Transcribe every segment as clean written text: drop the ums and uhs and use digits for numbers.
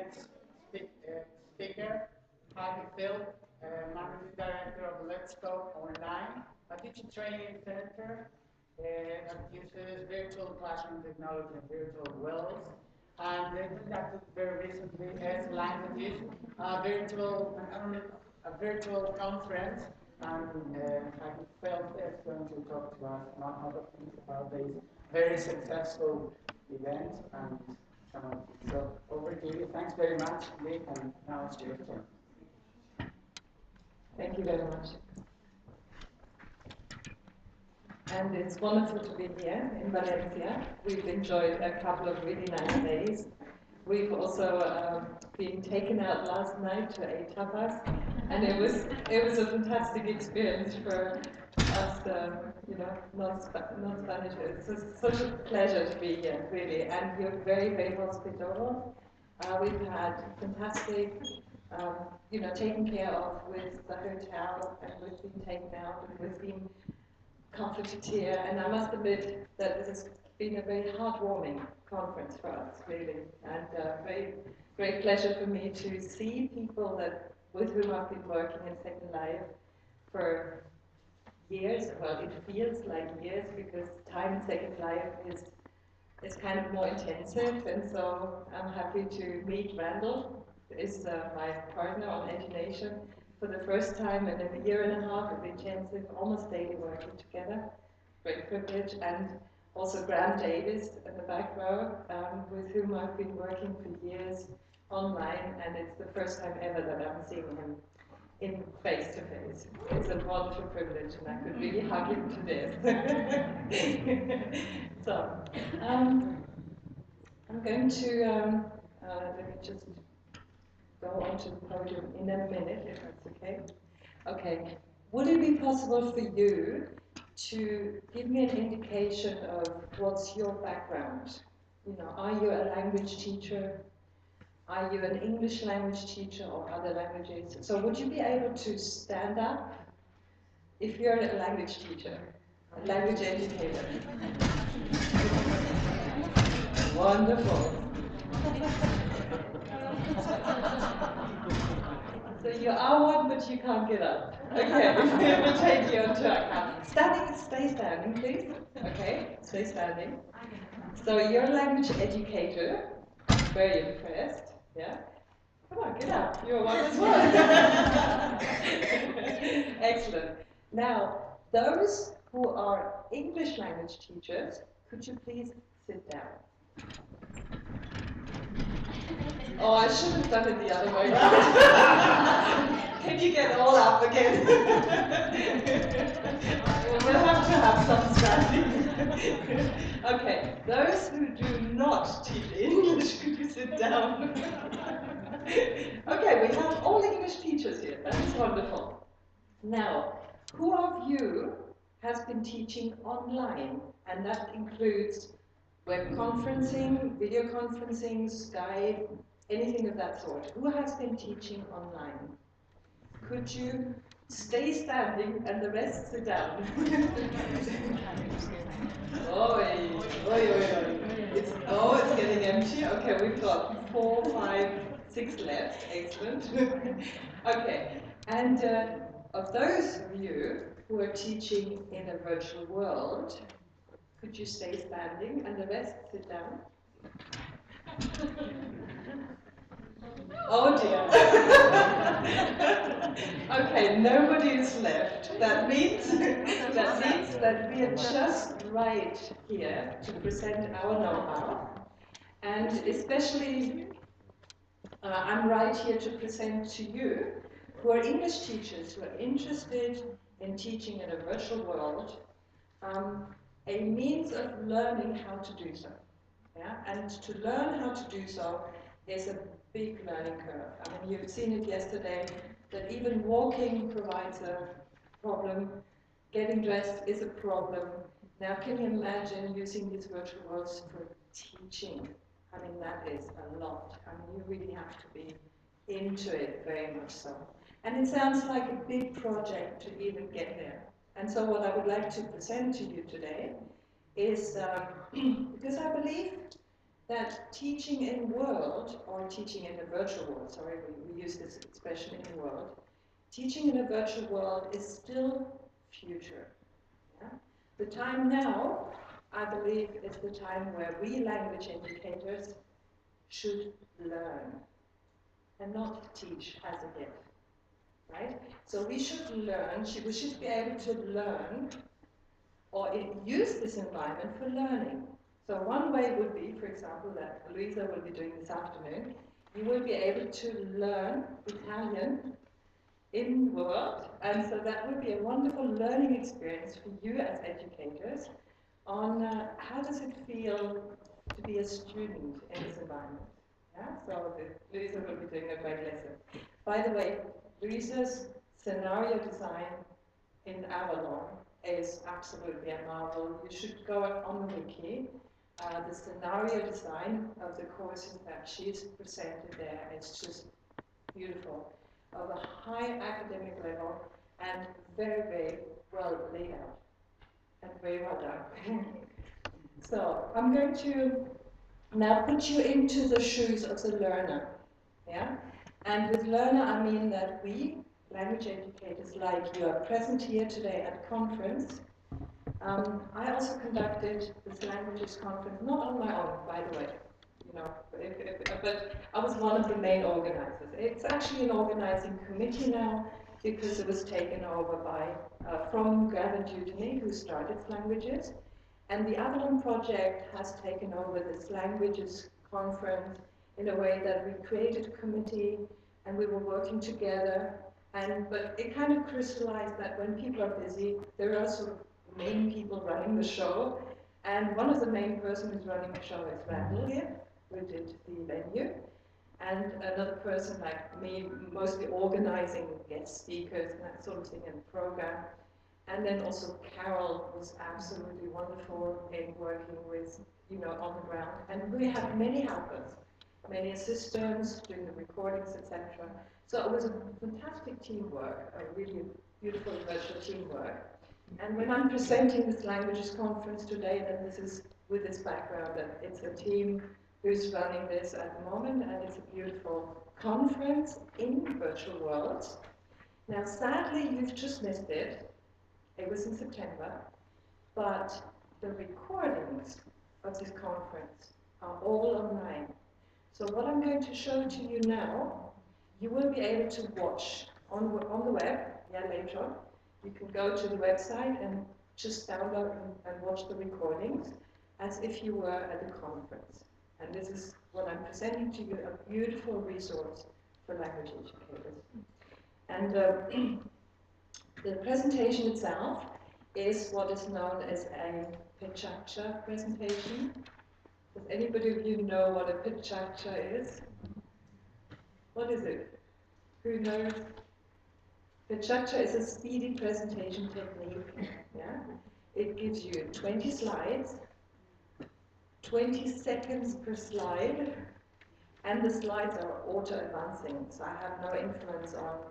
next speaker, Heike Philp, Managing Director of Let's Go Online, a teacher training center that uses virtual classroom technology and virtual worlds. And they conducted very recently SLanguages, a virtual conference. And Heike Philp is going to talk to us, among other things, about this very successful event. And so over to you. Thanks very much, Lee, and now it's your turn. Thank you very much. And it's wonderful to be here in Valencia. We've enjoyed a couple of really nice days. We've also been taken out last night to eat tapas, and it was a fantastic experience for us, non-Spanish. It's such a pleasure to be here, really, and you're very, very hospitable. We've had fantastic, taken care of with the hotel, and we've been taken out, and we've been comforted here, and I must admit that this has been a very heartwarming conference for us, really, and very great pleasure for me to see people with whom I've been working in Second Life for years. Well, it feels like years because time in Second Life is kind of more intensive, and so I'm happy to meet Randall, who is my partner on EduNation, for the first time in a year and a half of intensive, almost daily working together. Great privilege. And also Graham Davis in the back row, with whom I've been working for years online, and it's the first time ever that I'm seeing him in face-to-face. It's a wonderful privilege, and I could really hug him to death. So, I'm going to, let me just go onto the podium in a minute, if that's okay. Okay. Would it be possible for you to give me an indication of what's your background? Are you a language teacher? Are you an English language teacher or other languages? So would you be able to stand up if you're a language teacher, a language educator? Wonderful. So you are one, but you can't get up. Okay, we'll take you onto account. Stay standing, please. Okay, stay standing. So you're a language educator. Very impressed. Yeah. Come on, get up. You're one as well. Excellent. Now, those who are English language teachers, could you please sit down? Oh, I should have done it the other way around. Can you get all up again? We'll have to have some standing. Okay, those who do not teach English, could you sit down? Okay, we have all English teachers here. That's wonderful. Now, who of you has been teaching online? And that includes web conferencing, video conferencing, Skype, anything of that sort. Who has been teaching online? Could you stay standing and the rest sit down? It's getting empty. Okay, we've got 4, 5, 6 left. Excellent. Okay, and of those of you who are teaching in a virtual world, could you stay standing and the rest sit down? Oh dear. Okay, nobody is left. That means that we are just right here to present our know-how, and especially I'm right here to present to you who are English teachers who are interested in teaching in a virtual world, a means of learning how to do so. Yeah? And to learn how to do so is a big learning curve. I mean, you've seen it yesterday, that even walking provides a problem, getting dressed is a problem. Now, can you imagine using these virtual worlds for teaching? I mean, that is a lot. I mean, you really have to be into it, very much so. And it sounds like a big project to even get there. And so what I would like to present to you today is, because I believe that teaching in world, or teaching in a virtual world, sorry, we use this expression in world, teaching in a virtual world is still future. Yeah? The time now, I believe, is the time where we language educators should learn and not teach as a gift, right? So we should learn, we should be able to learn or use this environment for learning. So one way would be, for example, that Luisa will be doing this afternoon, you will be able to learn Italian in World, and so that would be a wonderful learning experience for you as educators on how does it feel to be a student in this environment. Yeah? So Luisa will be doing a great lesson. By the way, Luisa's scenario design in Avalon is absolutely a marvel. You should go on the wiki. The scenario design of the courses that she's presented there is just beautiful, of a high academic level and very, very well laid out and very well done. So I'm going to now put you into the shoes of the learner. Yeah? And with learner, I mean that we, language educators like you, are present here today at conference. I also conducted this languages conference, not on my own, by the way, you know, but I was one of the main organizers. It's actually an organizing committee now because it was taken over by, from Gavin Dutney, who started SLanguages, and the Avalon project has taken over this languages conference in a way that we created a committee and we were working together, but it kind of crystallized that when people are busy, there are sort of main people running the show, and one of the main persons who's running the show is Randall here, who did the venue, and another person like me, mostly organizing guest speakers and that sort of thing in the program, and then also Carol was absolutely wonderful in working with, you know, on the ground, and we had many helpers, many assistants doing the recordings, etc. So it was a fantastic teamwork, a really beautiful virtual teamwork. And when I'm presenting this languages conference today, then this is with this background that it's a team who's running this at the moment, and it's a beautiful conference in virtual worlds. Now, sadly, you've just missed it. It was in September, but the recordings of this conference are all online. So what I'm going to show to you now, you will be able to watch on the web, yeah, later on. You can go to the website and just download and watch the recordings as if you were at the conference. And this is what I'm presenting to you, a beautiful resource for language educators. And the presentation itself is what is known as a Pechacha presentation. Does anybody of you know what a Pechacha is? What is it? Who knows? Pechacha is a speedy presentation technique. Yeah? It gives you 20 slides, 20 seconds per slide, and the slides are auto-advancing, so I have no influence on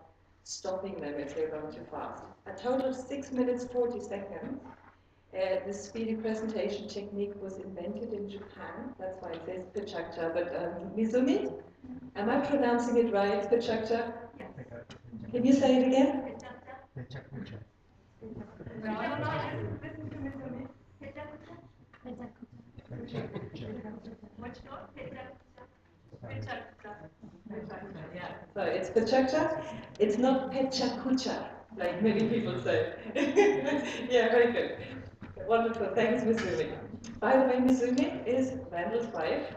stopping them if they're going too fast. A total of 6 minutes 40 seconds. This speedy presentation technique was invented in Japan, that's why it says Pechacha, but Mizumi, am I pronouncing it right, Pechacha? Can you say it again? So it's Pechacha. It's not Pechakucha, like many people say. Yeah, very good. Wonderful. Thanks, Mizumi. By the way, Mizumi is Randall's wife.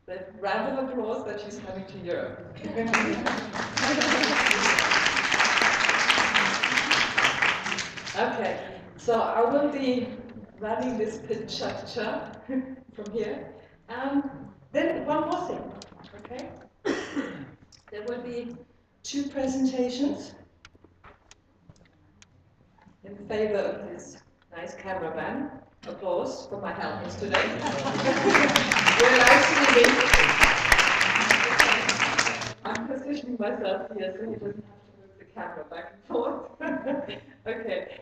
The round of applause that she's coming to Europe. Okay, so I will be running this Pechacha from here. Then one more thing, okay? There will be 2 presentations in favor of this nice cameraman. Applause for my helpers today. We're live streaming. I'm positioning myself here so he doesn't have to move the camera back and forth. Okay.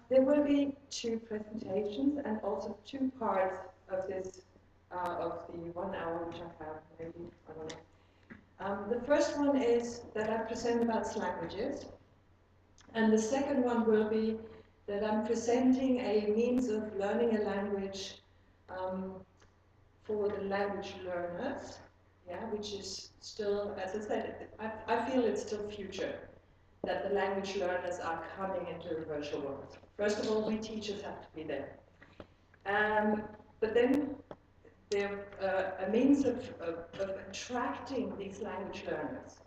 There will be 2 presentations and also 2 parts of this of the 1 hour which I have, maybe, I don't know. The first one is that I present about SLanguages, and the second one will be that I'm presenting a means of learning a language for the language learners, yeah, which is still, as I said, I feel it's still future, that the language learners are coming into the virtual world. First of all, we teachers have to be there. But then they're a means of attracting these language learners.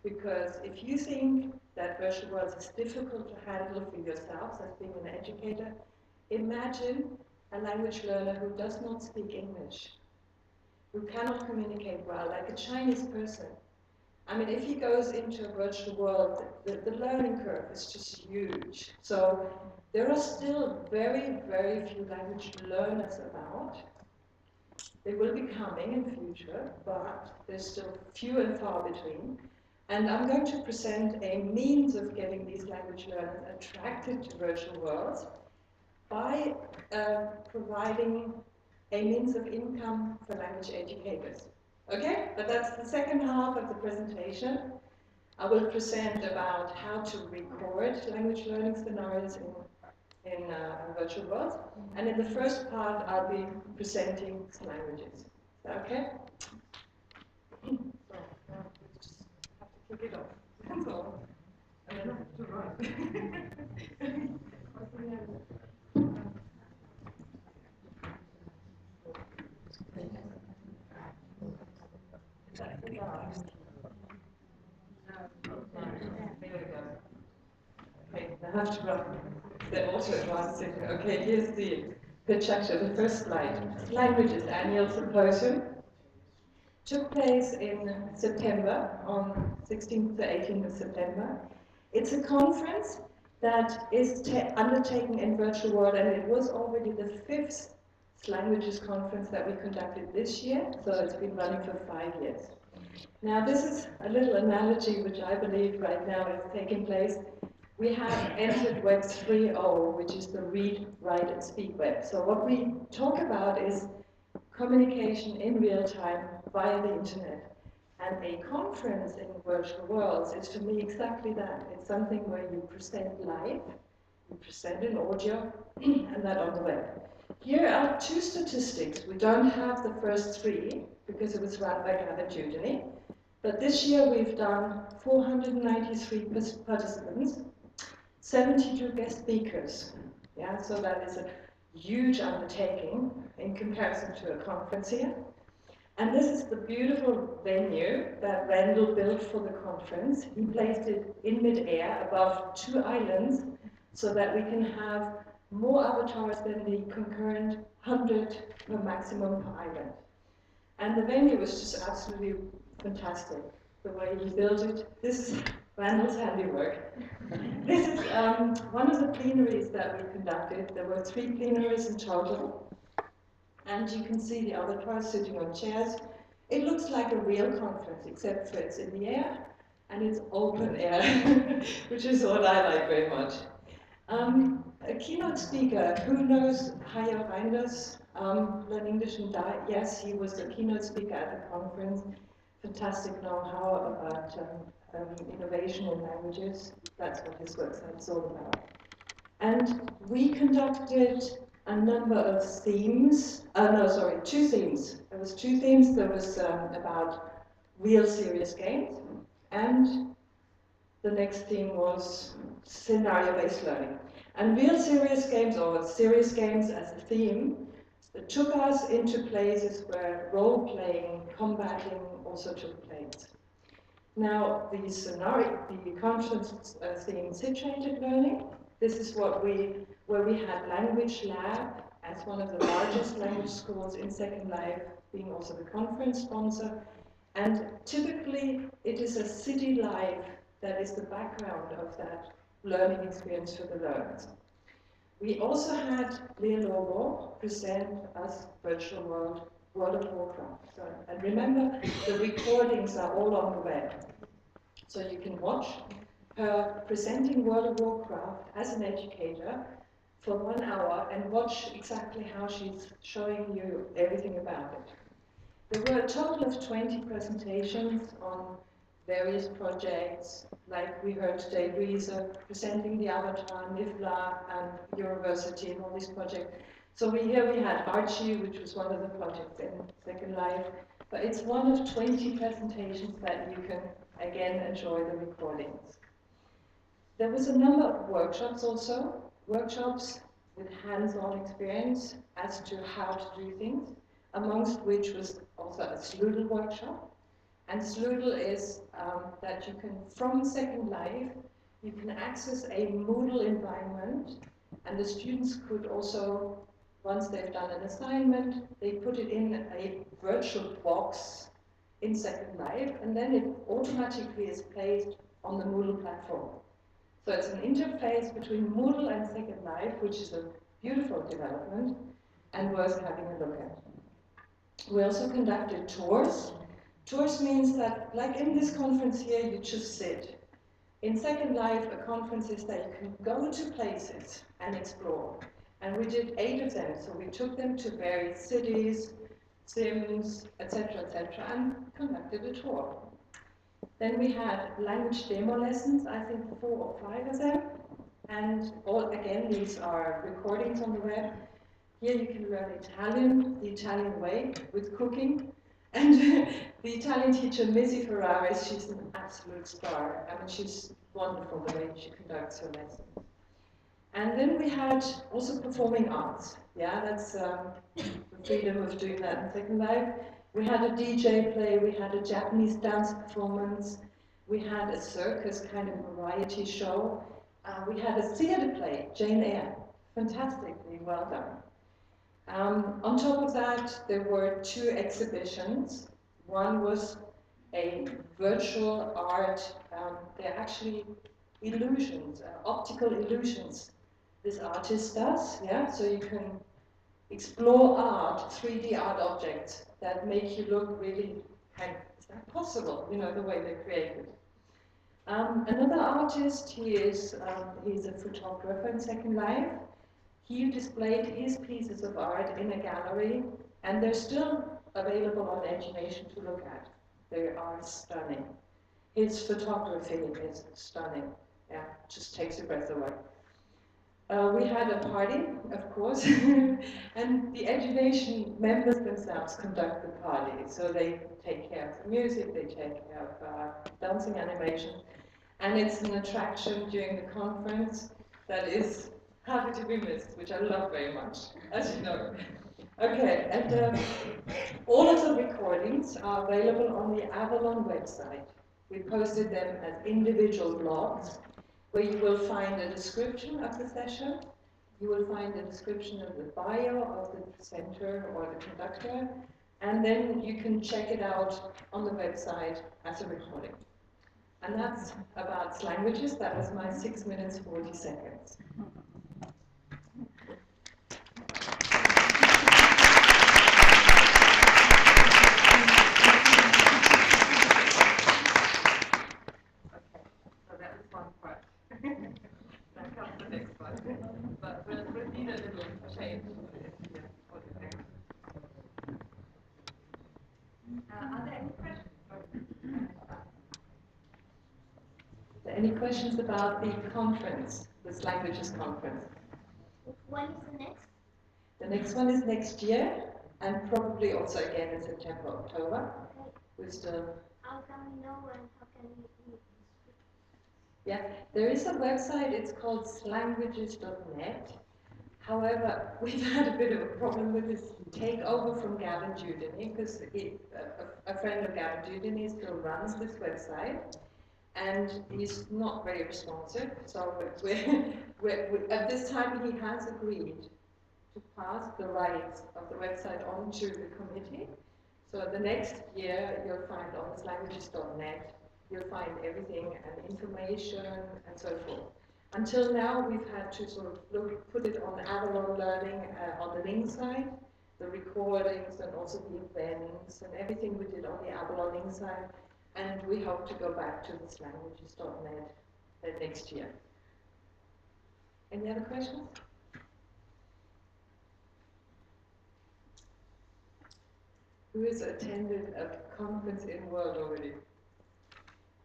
Because if you think that virtual world is difficult to handle for yourselves as being an educator, imagine a language learner who does not speak English, who cannot communicate well, like a Chinese person. I mean, if he goes into a virtual world, the learning curve is just huge. So there are still very, very few language learners about. They will be coming in future, but there's still few and far between. And I'm going to present a means of getting these language learners attracted to virtual worlds by providing a means of income for language educators. Okay, but that's the second half of the presentation. I will present about how to record language learning scenarios in virtual worlds. And in the first part, I'll be presenting languages. Is that okay? So, just have to kick it off. That's all. And then I have to run. Okay, I have to run. They're also advancing. Okay, here's the picture, the first slide. Languages Annual Symposium took place in September, on 16th to 18th of September. It's a conference that is undertaken in virtual world, and it was already the 5th languages conference that we conducted this year, so it's been running for 5 years. Now this is a little analogy which I believe right now is taking place. We have entered Web 3.0, which is the read, write, and speak web. So what we talk about is communication in real time via the internet. And a conference in virtual worlds is for me exactly that. It's something where you present live, you present in audio, and that on the web. Here are 2 statistics. We don't have the first 3 because it was run by Gavin Dudney. But this year we've done 493 participants, 72 guest speakers. Yeah, so that is a huge undertaking in comparison to a conference here. And this is the beautiful venue that Randall built for the conference. He placed it in mid-air above 2 islands so that we can have more avatars than the concurrent 100 per maximum per island. And the venue was just absolutely fantastic, the way he built it. This is Randall's handiwork. This is one of the plenaries that we conducted. There were 3 plenaries in total. And you can see the avatars sitting on chairs. It looks like a real conference, except for it's in the air and it's open air, which is what I like very much. A keynote speaker, who knows Hayo Reinders, Learn English and Die? Yes, he was the keynote speaker at the conference. Fantastic know-how about innovation in languages. That's what his website is all about. And we conducted a number of themes. 2 themes. There was 2 themes. There was about real serious games, and the next theme was scenario-based learning. And real serious games, or serious games as a theme, took us into places where role-playing, combating also took place. Now, the conference theme, situated learning. This is where we had Language Lab as one of the largest language schools in Second Life, being also the conference sponsor. And typically, it is a city life that is the background of that learning experience for the learners. We also had Lyr Lobo present us virtual World of Warcraft. So, and remember, the recordings are all on the web. So you can watch her presenting World of Warcraft as an educator for 1 hour and watch exactly how she's showing you everything about it. There were a total of 20 presentations on various projects, like we heard today, Riese presenting the avatar, NIFLA and University and all these projects. So here we had Archie, which was one of the projects in Second Life, but it's one of 20 presentations that you can, again, enjoy the recordings. There was a number of workshops also, workshops with hands-on experience as to how to do things, amongst which was also a SLoodle workshop. And SLoodle is that you can, from Second Life, you can access a Moodle environment, and the students could also, once they've done an assignment, they put it in a virtual box in Second Life, and then it automatically is placed on the Moodle platform. So it's an interface between Moodle and Second Life, which is a beautiful development and worth having a look at. We also conducted tours. Tours means that, like in this conference here, you just sit. In Second Life, a conference is that you can go to places and explore. And we did 8 of them, so we took them to various cities, sims, etc., and conducted a tour. Then we had language demo lessons, I think 4 or 5 of them. And all, again, these are recordings on the web. Here you can learn Italian, the Italian way, with cooking. And the Italian teacher, Missy Ferraris, she's an absolute star. I mean, she's wonderful the way she conducts her lessons. And then we had also performing arts. Yeah, that's the freedom of doing that in Second Life. We had a DJ play, we had a Japanese dance performance, we had a circus kind of variety show, we had a theatre play, Jane Eire, fantastically well done. On top of that, there were 2 exhibitions. One was a virtual art, they're actually illusions, optical illusions. This artist does, yeah, so you can explore art, 3D art objects that make you look really kind of, is that possible, you know, the way they're created. Another artist, he's a photographer in Second Life. He displayed his pieces of art in a gallery, and they're still available on EduNation to look at. They are stunning. His photography is stunning. Yeah, just takes your breath away. We had a party, of course, and the EduNation members themselves conduct the party. So they take care of the music, they take care of dancing animation, and it's an attraction during the conference that is happy to be missed, which I love very much, as you know. Okay, and all of the recordings are available on the Avalon website. We posted them as individual blogs, where you will find a description of the session, you will find a description of the bio of the presenter or the conductor, and then you can check it out on the website as a recording. And that's about SLanguages. That was my 6 minutes, 40 seconds. But we'll need a little change. Are there any questions? Any questions about the conference, the SLanguages conference? When is the next? The next one is next year, and probably also again in September, October. Okay. We're still. How can we know and how can we meet? Yeah, there is a website, it's called SLanguages.net. However, we've had a bit of a problem with this takeover from Gavin Dudeny, because a friend of Gavin Dudeny still runs this website, and he's not very responsive. So at this time he has agreed to pass the rights of the website on to the committee. So the next year you'll find on SLanguages.net you'll find everything and information and so forth. Until now, we've had to sort of put it on Avalon Learning on the link side, the recordings and also the events and everything we did on the Avalon link side, and we hope to go back to the SLanguages.net next year. Any other questions? Who has attended a conference in World already?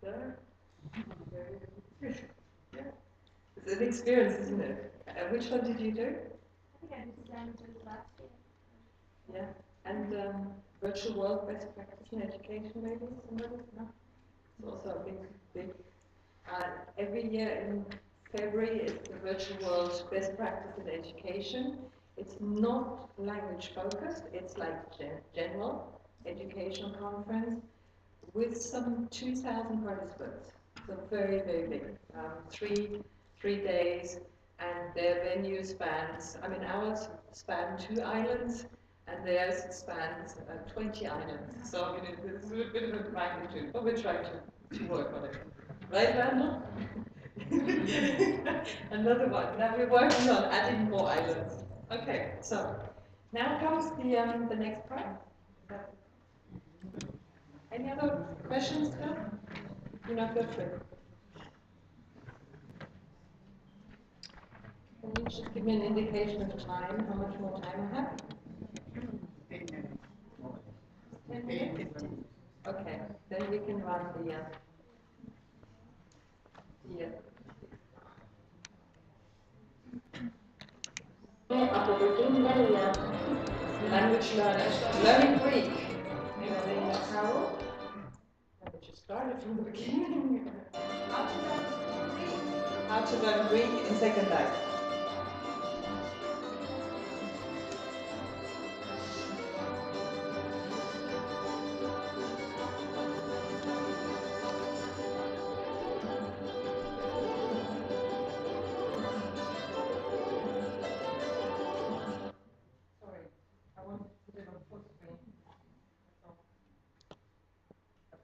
There? Very good. Yeah. It's an experience, isn't it? Which one did you do? I think I did languages last year. Yeah. And virtual world best practice in education, maybe somebody? No? It's also a big. Every year in February is the virtual world best practice in education. It's not language focused, it's like general educational conference with some 2,000 participants. So very, very big. 3 days, and their venue spans, I mean ours span 2 islands, and theirs spans 20 islands. So I mean it's a bit of a magnitude, but we're trying to work on it. Right, Randall? Another one. Now we're working on adding more islands. Okay, so now comes the next part. Any other questions, still? You know, feel free. Can you just give me an indication of time? How much more time I have? 10 minutes. 10 minutes? Okay, then we can run the language learners. Learning Greek. How? Let me just start from the beginning. How to learn Greek in second life.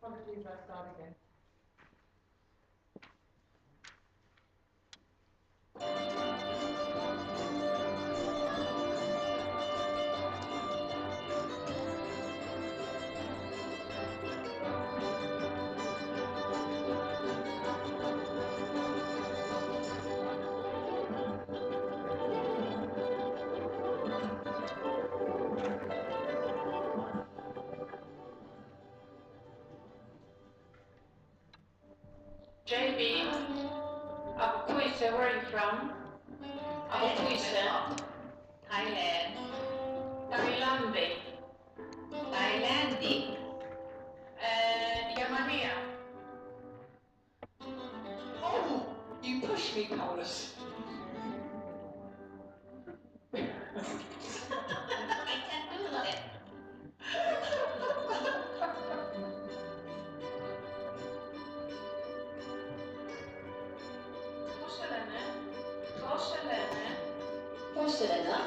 Apologies, I'll start again. JB, where are you from? Thailand. Thailand. Thailand. Maria. Oh, you pushed me, Paulus. I can't do that. Porcelana.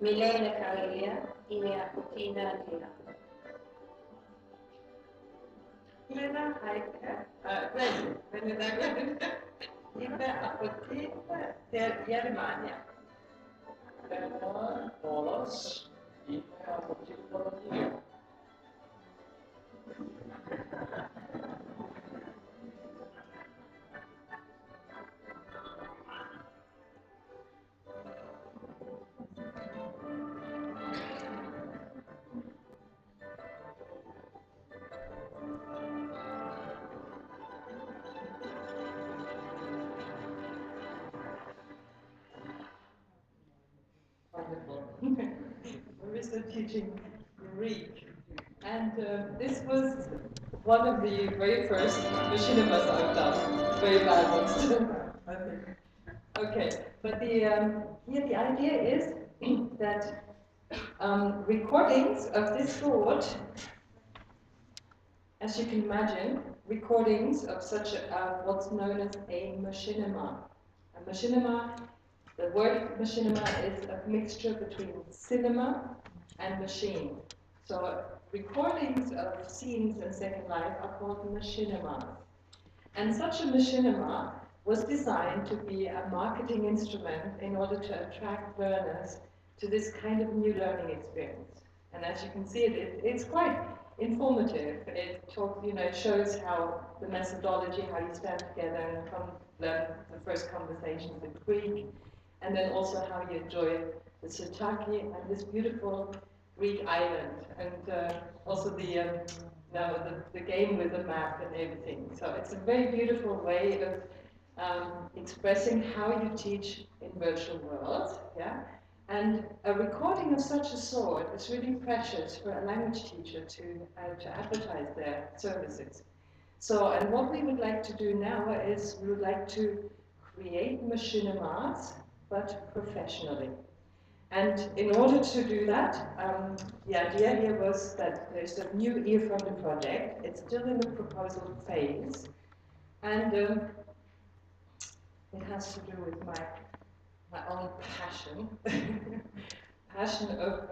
Milena Carelia, Inea Putina Tina. Lena Heike, wenn ihr da könnt, in der Apotheke der Germania. Paulus, in der Apotheke. We're still teaching Greek, and this was one of the very first machinimas I've done. Very bad ones too, I think. Okay, but here the idea is that recordings of this sort, as you can imagine, recordings of such what's known as a machinima. A machinima The word machinima is a mixture between cinema and machine. So recordings of scenes in Second Life are called machinimas. And such a machinima was designed to be a marketing instrument in order to attract learners to this kind of new learning experience. And as you can see, it's quite informative. It talks, it shows how the methodology, how you stand together and learn the first conversations in Greek, and then also how you enjoy the Sotaki and this beautiful Greek island, and also the game with the map and everything. So it's a very beautiful way of expressing how you teach in virtual worlds, yeah. And a recording of such a sort is really precious for a language teacher to advertise their services. So, and what we would like to do now is we would like to create machinimas, but professionally. And in order to do that, the idea here was that there's a new ear-funded project. It's still in the proposal phase, and it has to do with my own passion, of.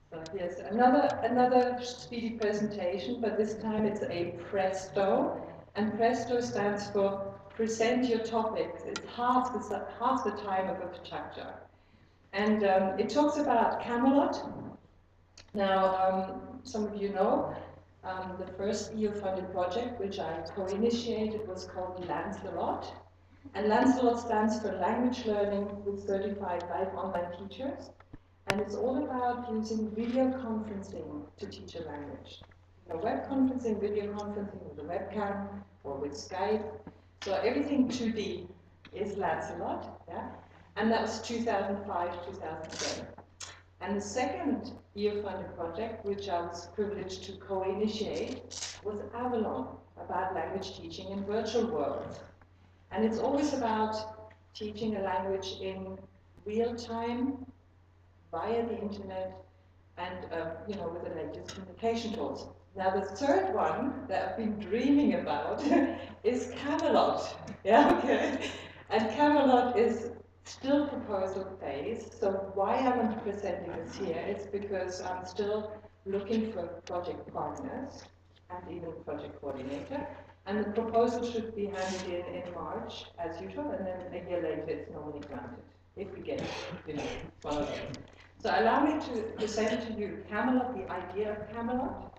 So here's another speedy presentation, but this time it's a Presto, and Presto stands for present your topics. It's half the time of a structure. And it talks about Camelot. Now, some of you know, the first EU-funded project, which I co-initiated, was called Lancelot. And Lancelot stands for Language Learning with Certified Live Online Teachers. And it's all about using video conferencing to teach a language. Web conferencing, video conferencing with a webcam or with Skype. So everything 2D is Lancelot, yeah? And that was 2005, 2007. And the second EU-funded project, which I was privileged to co-initiate, was Avalon, about language teaching in virtual worlds. And it's always about teaching a language in real time, via the internet, and with the latest communication tools. Now the third one that I've been dreaming about is Camelot. Yeah, okay. And Camelot is still proposal phase. So why I'm presenting this here is because I'm still looking for project partners and even project coordinator. And the proposal should be handed in March, as usual, and then a year later it's normally granted, if we get, one of them. So allow me to present to you Camelot, the idea of Camelot.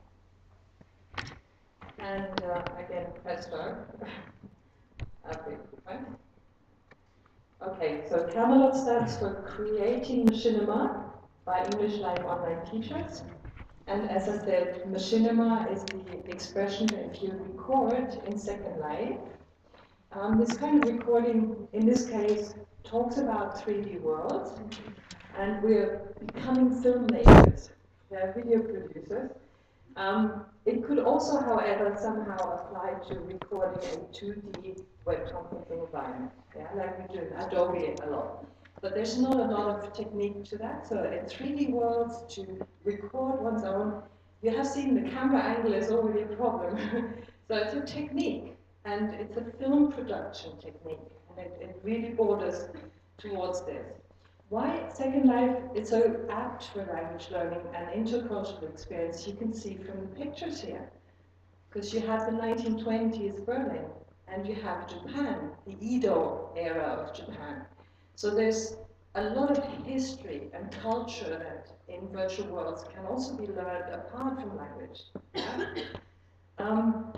And again, Presto. Okay, so Camelot stands for Creating Machinima by English Live Online Teachers. And as I said, machinima is the expression that if you record in Second Life, this kind of recording, in this case, talks about 3D worlds, and we're becoming filmmakers, they're video producers. It could also, however, somehow apply to recording a 2D web conferencing environment, like we do in Adobe a lot. But there's not a lot of technique to that. So in 3D worlds, to record one's own, you have seen the camera angle is already a problem. So it's a technique, and it's a film production technique, and it really borders towards this. Why Second Life is so apt for language learning and intercultural experience, you can see from the pictures here. Because you have the 1920s Berlin, and you have Japan, the Edo era of Japan. So there's a lot of history and culture that in virtual worlds can also be learned apart from language.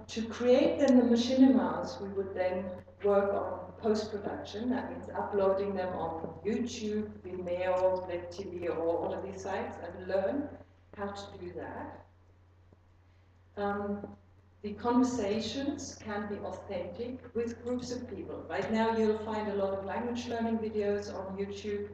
To create then the machinimas, we would then work on post-production. That means uploading them on YouTube, Vimeo, LibTV, or all of these sites, and learn how to do that. The conversations can be authentic with groups of people. Right now you'll find a lot of language learning videos on YouTube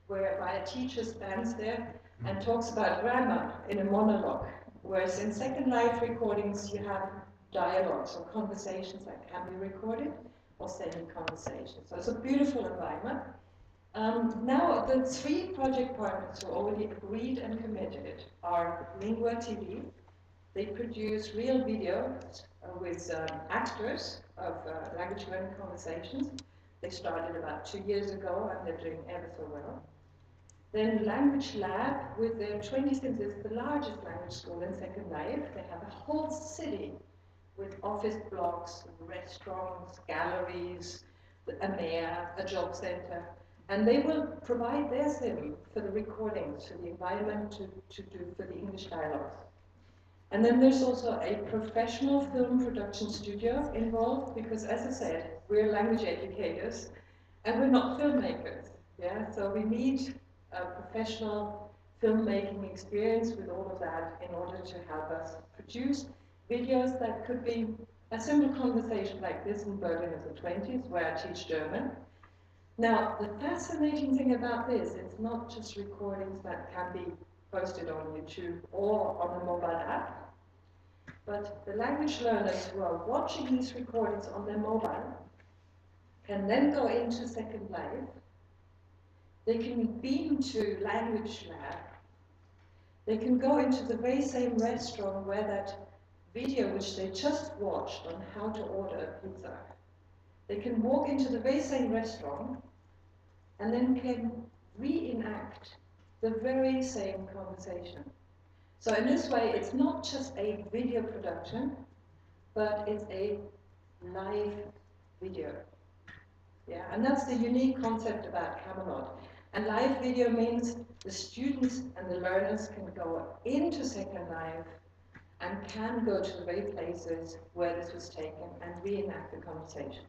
whereby a teacher stands there and talks about grammar in a monologue. Whereas in Second Life recordings you have dialogues or conversations that can be recorded, or semi-conversations. So it's a beautiful environment. Now the 3 project partners who already agreed and committed are Lingua TV. They produce real videos with actors of language learning conversations. They started about 2 years ago, and they're doing ever so well. Then Language Lab, with their 20 students, is the largest language school in Second Life. They have a whole city with office blocks, restaurants, galleries, a mayor, a job center. And they will provide their sim for the recordings, for the environment to do for the English dialogues. And then there's also a professional film production studio involved, because as I said, we're language educators and we're not filmmakers. Yeah, so we need a professional filmmaking experience with all of that in order to help us produce videos that could be a simple conversation like this in Berlin in the 20s, where I teach German. Now, the fascinating thing about this, it's not just recordings that can be posted on YouTube or on a mobile app, but the language learners who are watching these recordings on their mobile can then go into Second Life. They can beam to Language Lab. They can go into the very same restaurant where that video which they just watched on how to order a pizza. They can walk into the very same restaurant and then can reenact the very same conversation. So in this way, it's not just a video production, but it's a live video. Yeah, and that's the unique concept about Camelot. And live video means the students and the learners can go into Second Life and can go to the very places where this was taken and reenact the conversation.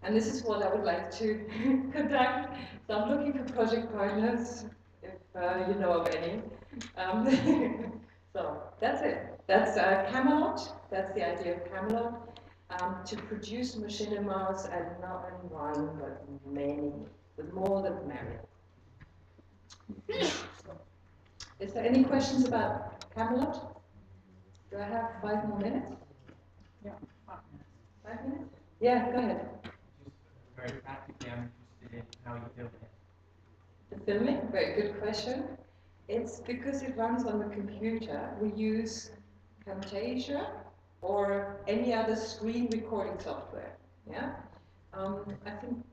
And this is what I would like to conduct. So I'm looking for project partners, if you know of any. So that's it. That's Camelot. That's the idea of Camelot. To produce machinimas, and not only one, but many. The more the merrier. Is there any questions about Camelot? Do I have 5 more minutes? Yeah. 5 minutes? Yeah, go ahead. Just very practically, I'm interested in how you build it. The filming? Very good question. It's because it runs on the computer. We use Camtasia or any other screen recording software. Yeah, I think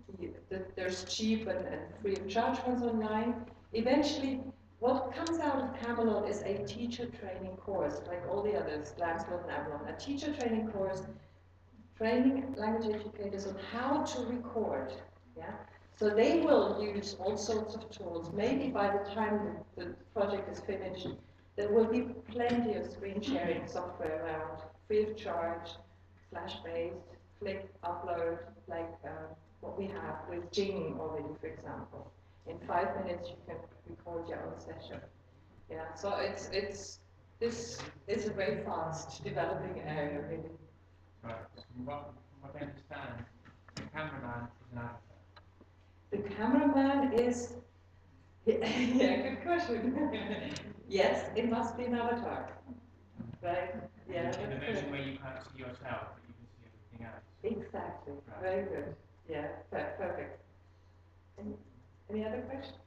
there's cheap and free of charge ones online. Eventually, what comes out of Camelot is a teacher training course, like all the others, Lancelot and Avalon. A teacher training course, training language educators on how to record. Yeah. So they will use all sorts of tools. Maybe by the time the project is finished, there will be plenty of screen sharing software around, free of charge, flash-based, click, upload, like what we have with Jing already, for example. In 5 minutes, you can record your own session. Yeah, so this is a very fast developing area, really. Right. From what I understand, the cameraman is an avatar. The cameraman is, yeah, good question. Yes, it must be an avatar, right? Yeah. In the version where you can't see yourself, but you can see everything else. Exactly. Right. Very good. Yeah, perfect. Any other questions?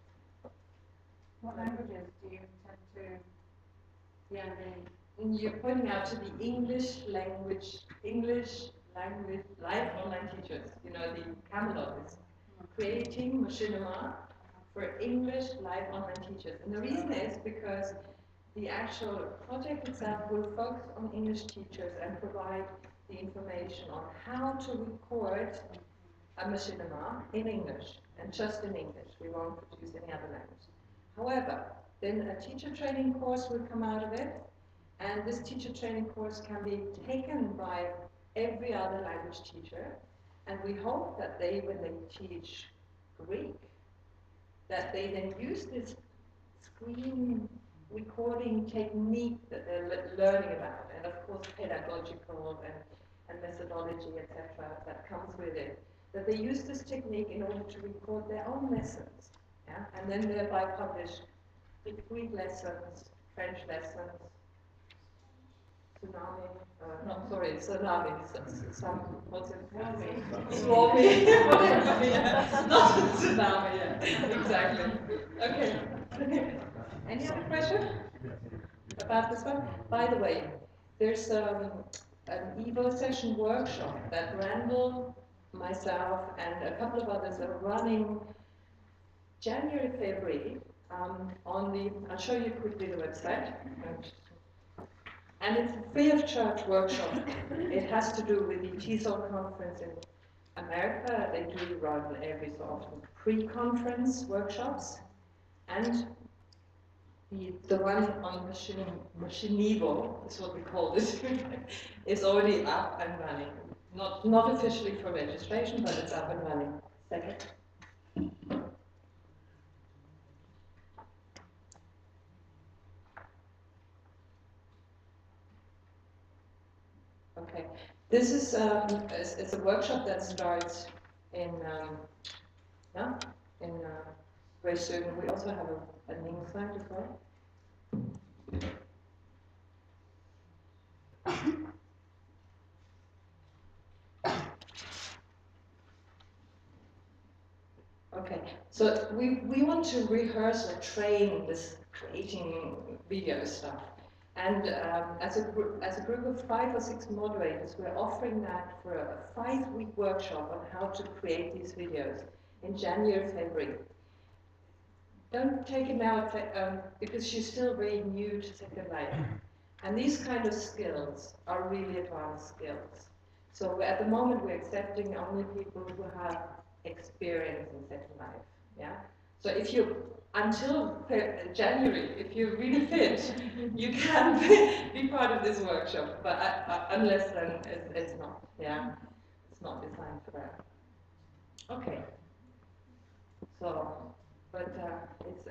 What languages do you intend to be under? You're pointing out to the English language live online teachers. You know, the Camelot is creating machinima for English live online teachers. And the reason is because the actual project itself will focus on English teachers and provide the information on how to record a machinima in English, and just in English. We won't produce any other language. However, then a teacher training course will come out of it, and this teacher training course can be taken by every other language teacher, and we hope that they, when they teach Greek, that they then use this screen recording technique that they're learning about, and of course pedagogical and methodology, etc., that comes with it, that they use this technique in order to record their own lessons, yeah? And then thereby publish the Greek lessons, French lessons, tsunami, what's it? Swami, whatever, not tsunami, yeah, exactly. Okay. Any other question about this one? By the way, there's an Evo session workshop that Randall myself and a couple of others are running January, February on the, I'll show you quickly the website. And it's a free of charge workshop. It has to do with the TESOL conference in America. They do run every so often pre-conference workshops. And the one on Machinivo, is what we call this, is already up and running. Not officially for registration, but it's up and running. Second. Okay, this is it's a workshop that starts in very soon. We also have a link slide as well. Okay, so we want to rehearse or train this creating video stuff. And as a group of 5 or 6 moderators, we're offering that for a 5-week workshop on how to create these videos in January, February. Don't take it now because she's still very new to Second Life. And these kind of skills are really advanced skills. So at the moment we're accepting only people who have experience in Second Life. Yeah. So if you until January, if you're really fit, you can be part of this workshop. But unless then it's not. Yeah, it's not designed for that. Okay. So, but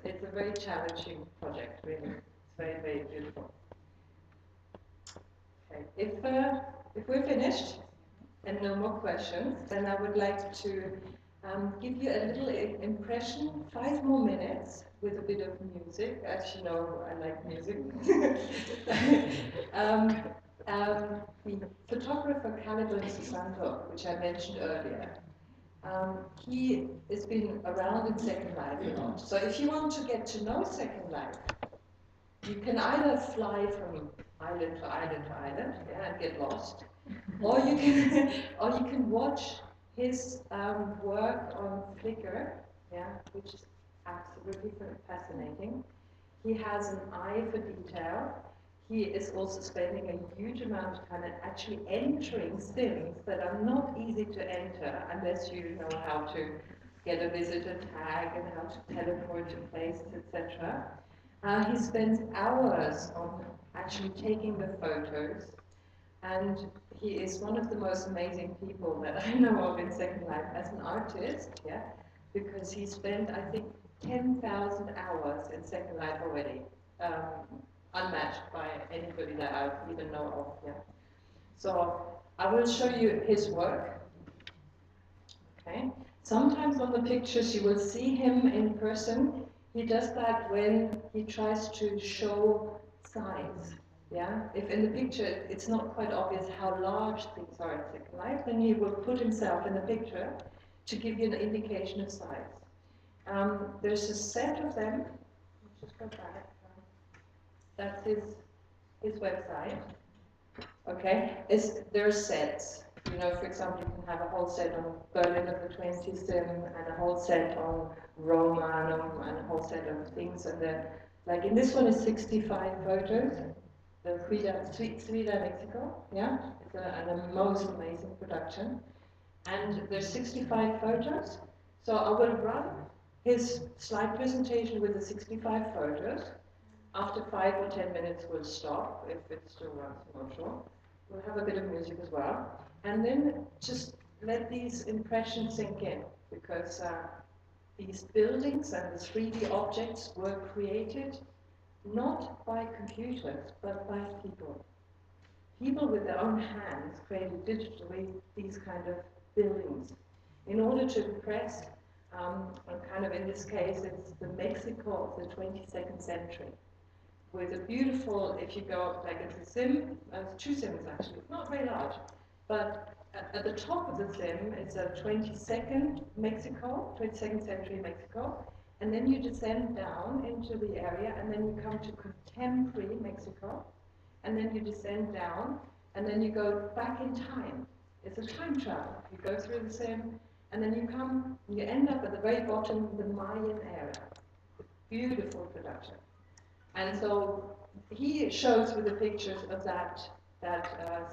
it's a very challenging project. Really, it's very, very beautiful. Okay. If we're finished and no more questions, then I would like to give you a little impression, 5 more minutes with a bit of music. As you know, I like music. The photographer Caliban Susanto, which I mentioned earlier, he has been around in Second Life a lot. So if you want to get to know Second Life, you can either fly from island to island to island, yeah, and get lost, or you can watch his work on Flickr, yeah, which is absolutely fascinating. He has an eye for detail. He is also spending a huge amount of time and actually entering sims that are not easy to enter unless you know how to get a visitor tag and how to teleport to places, etc. He spends hours on actually taking the photos. And he is one of the most amazing people that I know of in Second Life as an artist, yeah, because he spent, I think, 10,000 hours in Second Life already, unmatched by anybody that I even know of, yeah. So I will show you his work, okay. Sometimes on the pictures you will see him in person. He does that when he tries to show size. Yeah, if in the picture it's not quite obvious how large things are in Second Life, then he will put himself in the picture to give you an indication of size. There's a set of them. Let's just go back. That's his website. Okay, there are sets. You know, for example, you can have a whole set on Berlin of the 20 sim, and a whole set on Romanum, and a whole set of things. And like in this one is 65 photos. The Frida, Mexico, yeah, it's a most amazing production. And there's 65 photos. So I will run his slide presentation with the 65 photos. After 5 or 10 minutes, we'll stop if it still runs, I'm not sure. We'll have a bit of music as well. And then just let these impressions sink in, because these buildings and the 3D objects were created not by computers, but by people. People with their own hands created digitally these kind of buildings in order to impress, kind of in this case, it's the Mexico of the 22nd century. With a beautiful, if you go like it's a sim, it's 2 sims actually, not very large, but at the top of the sim is a 22nd century Mexico. And then you descend down into the area, and then you come to contemporary Mexico, and then you descend down, and then you go back in time It's a time travel. You go through the same, and then you end up at the very bottom, the Mayan era. Beautiful production. And so he shows with the pictures of that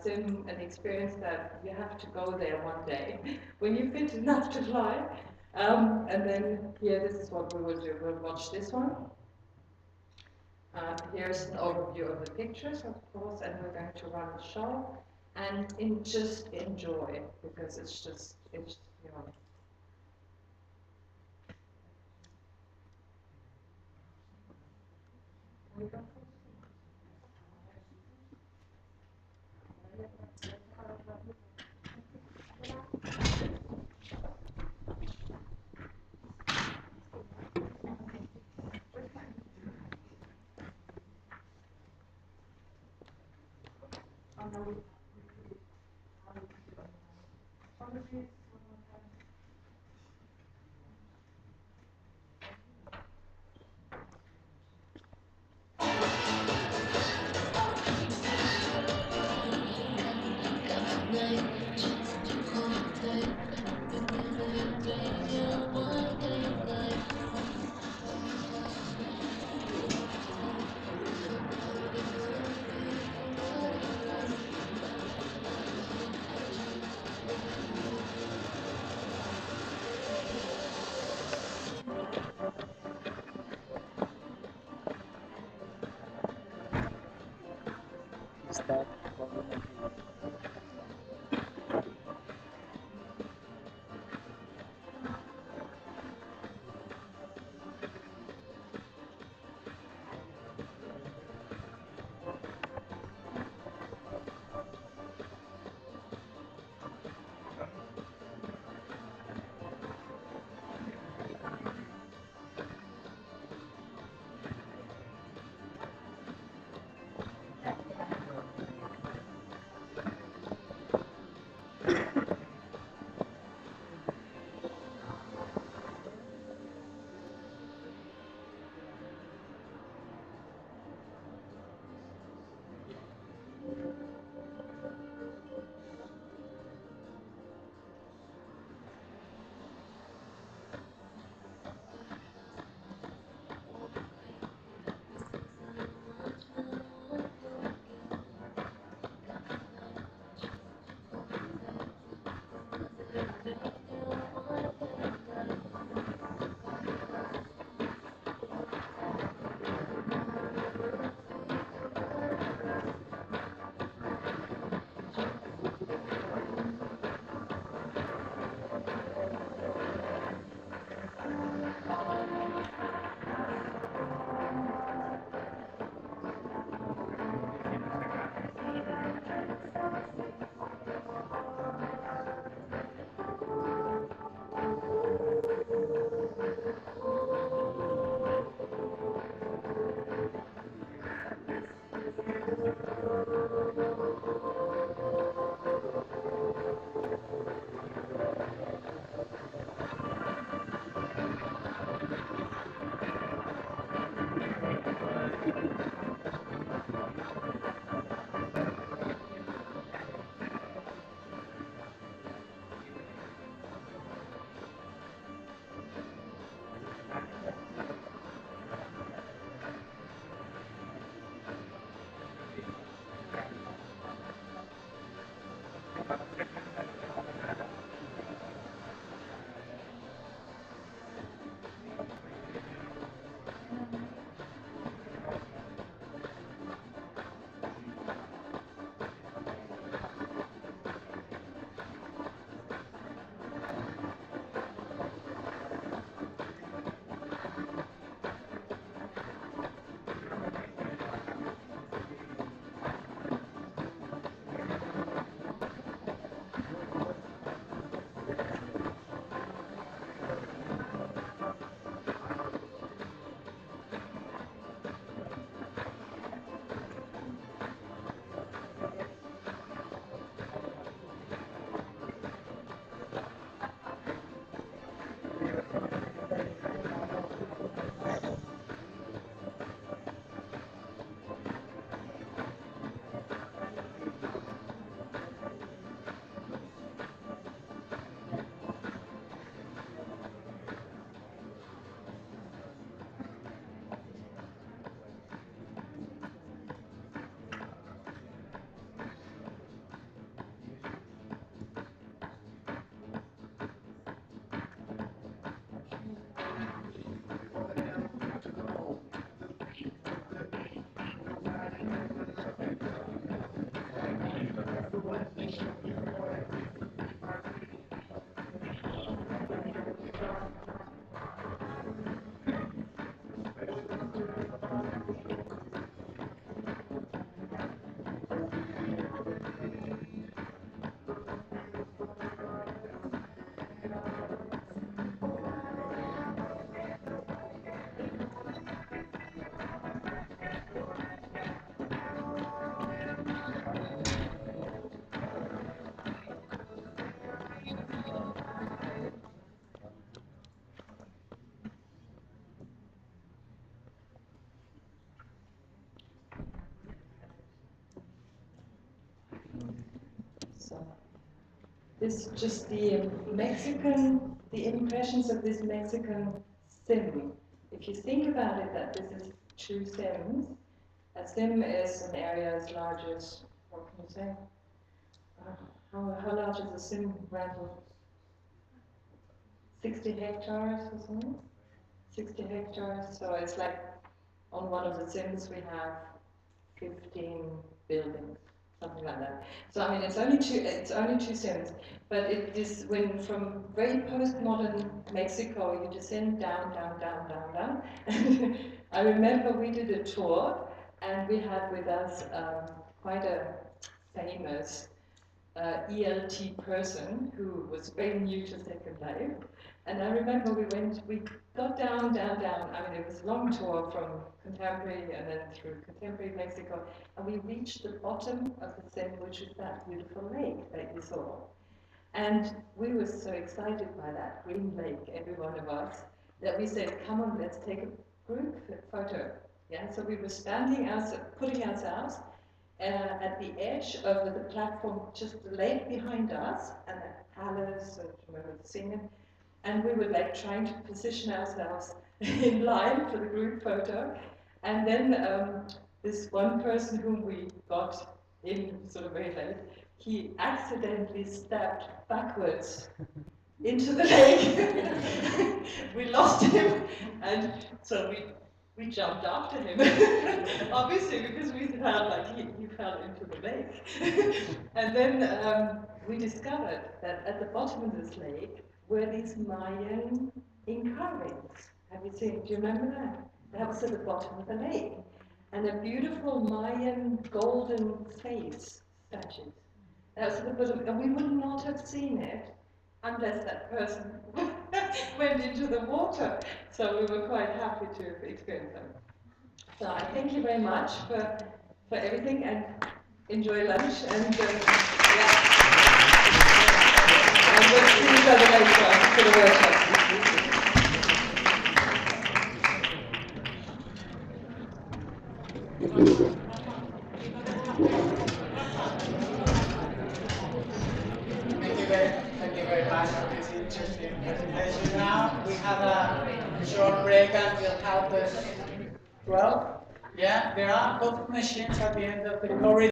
sim an experience that you have to go there one day when you're fit enough to fly. And then here, this is what we will do. We'll watch this one. Here's an overview of the pictures, of course, and we're going to run the show and just enjoy, because it's you know. So this just the impressions of this Mexican sim. If you think about it, that this is 2 sims. A sim is an area as large as, what can you say? How large is a sim rental? 60 hectares or something? 60 hectares, so it's like on one of the sims we have 15 buildings, something like that. So I mean, it's only two sims, but it is when from very postmodern Mexico you descend down. And I remember we did a tour, and we had with us quite a famous ELT person who was very new to Second Life. And I remember we got down. I mean, it was a long tour from contemporary and then through contemporary Mexico. And we reached the bottom of the sim, which is that beautiful lake that you saw. And we were so excited by that green lake, every one of us, that we said, come on, let's take a group photo. Yeah, so we were putting ourselves at the edge of the platform, just the lake behind us, and a palace, and remember the singing. And we were like trying to position ourselves in line for the group photo. And then this one person whom we got in sort of very late, he accidentally stepped backwards into the lake. We lost him, and so we jumped after him, obviously, because we felt like he fell into the lake. And then we discovered that at the bottom of this lake were these Mayan carvings. Have you seen? Do you remember that? That was at the bottom of the lake. And a beautiful Mayan golden face statue. That was at the bottom, and we would not have seen it unless that person went into the water. So we were quite happy to experience them. So I thank you very much for everything, and enjoy lunch, and and we'll see each other later for the workshop. Thank you very much for this interesting presentation. Now we have a short break until 12:30. Yeah, there are coffee machines at the end of the corridor.